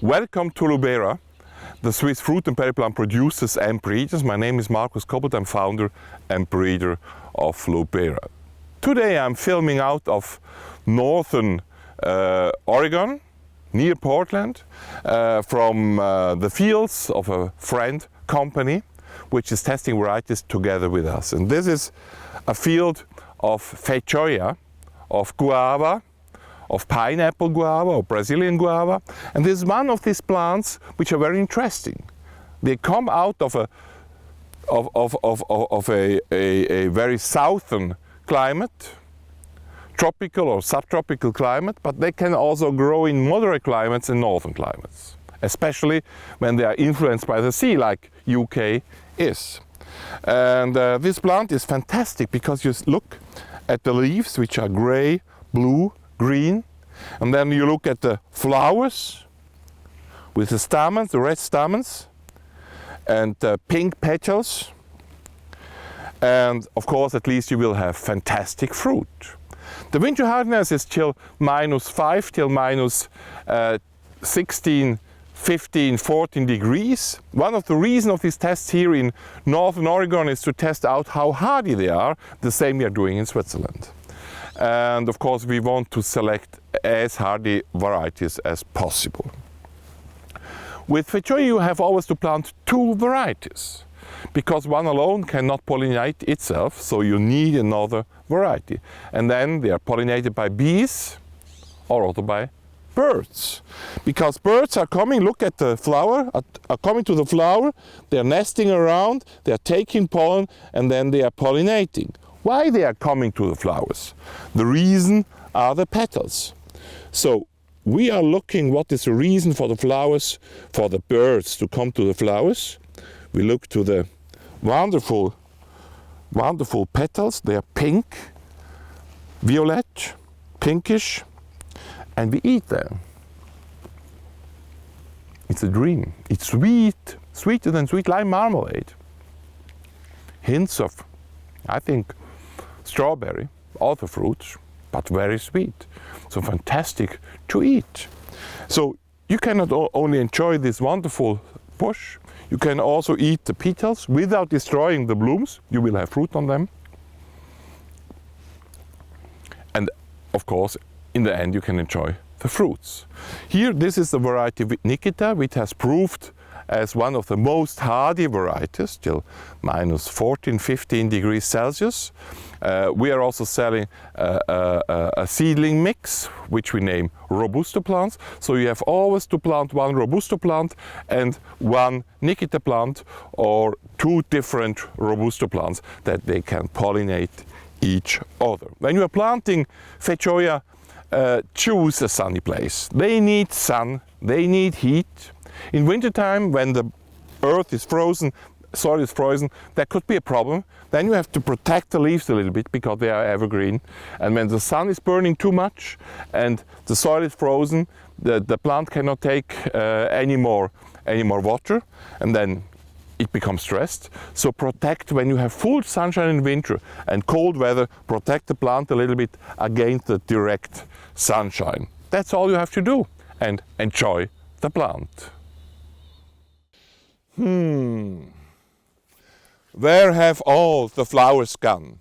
Welcome to Lubera, the Swiss fruit and berry plant producers and breeders. My name is Markus Kobelt, I'm founder and breeder of Lubera. Today I'm filming out of northern Oregon, near Portland, from the fields of a friend company which is testing varieties together with us. And this is a field of Feijoa, of guava, of pineapple guava or Brazilian guava, and this is one of these plants which are very interesting. They come out of a very southern climate, tropical or subtropical climate, but they can also grow in moderate climates and northern climates, especially when they are influenced by the sea, like UK is. And this plant is fantastic because you look at the leaves, which are gray, blue, green, and then you look at the flowers with the stamens, the red stamens, and pink petals, and of course at least you will have fantastic fruit. The winter hardiness is till -5 till -16, 15, 14 degrees. One of the reasons of these tests here in northern Oregon is to test out how hardy they are, the same we are doing in Switzerland. And of course we want to select as hardy varieties as possible. With Feijoa you have always to plant two varieties because one alone cannot pollinate itself, so you need another variety. And then they are pollinated by bees or also by birds. Because birds are coming, look at the flower, are coming to the flower, they are nesting around, they are taking pollen and then they are pollinating. Why they are coming to the flowers? The reason are the petals. So we are looking what is the reason for the flowers, for the birds to come to the flowers. We look to the wonderful, wonderful petals. They are pink, violet, pinkish, and we eat them. It's a dream. It's sweet, sweeter than sweet lime marmalade. Hints of, I think, strawberry, other fruits, but very sweet. So fantastic to eat. So you cannot only enjoy this wonderful bush, you can also eat the petals without destroying the blooms. You will have fruit on them. And of course, in the end, you can enjoy the fruits. Here, this is the variety Nikita, which has proved as one of the most hardy varieties, till -14, 15 degrees Celsius. We are also selling a seedling mix, which we name Robusto plants. So you have always to plant one Robusto plant and one Nikita plant, or two different Robusto plants that they can pollinate each other. When you are planting Feijoa, choose a sunny place. They need sun, they need heat. In wintertime, when the earth is frozen, soil is frozen, that could be a problem. Then you have to protect the leaves a little bit because they are evergreen. And when the sun is burning too much and the soil is frozen, the plant cannot take any more water, and then it becomes stressed. So protect when you have full sunshine in winter and cold weather, protect the plant a little bit against the direct sunshine. That's all you have to do, and enjoy the plant. Where have all the flowers gone?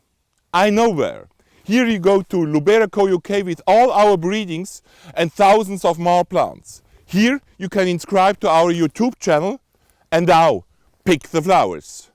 I know where. Here you go to Lubera UK with all our breedings and thousands of more plants. Here you can subscribe to our YouTube channel, and now pick the flowers.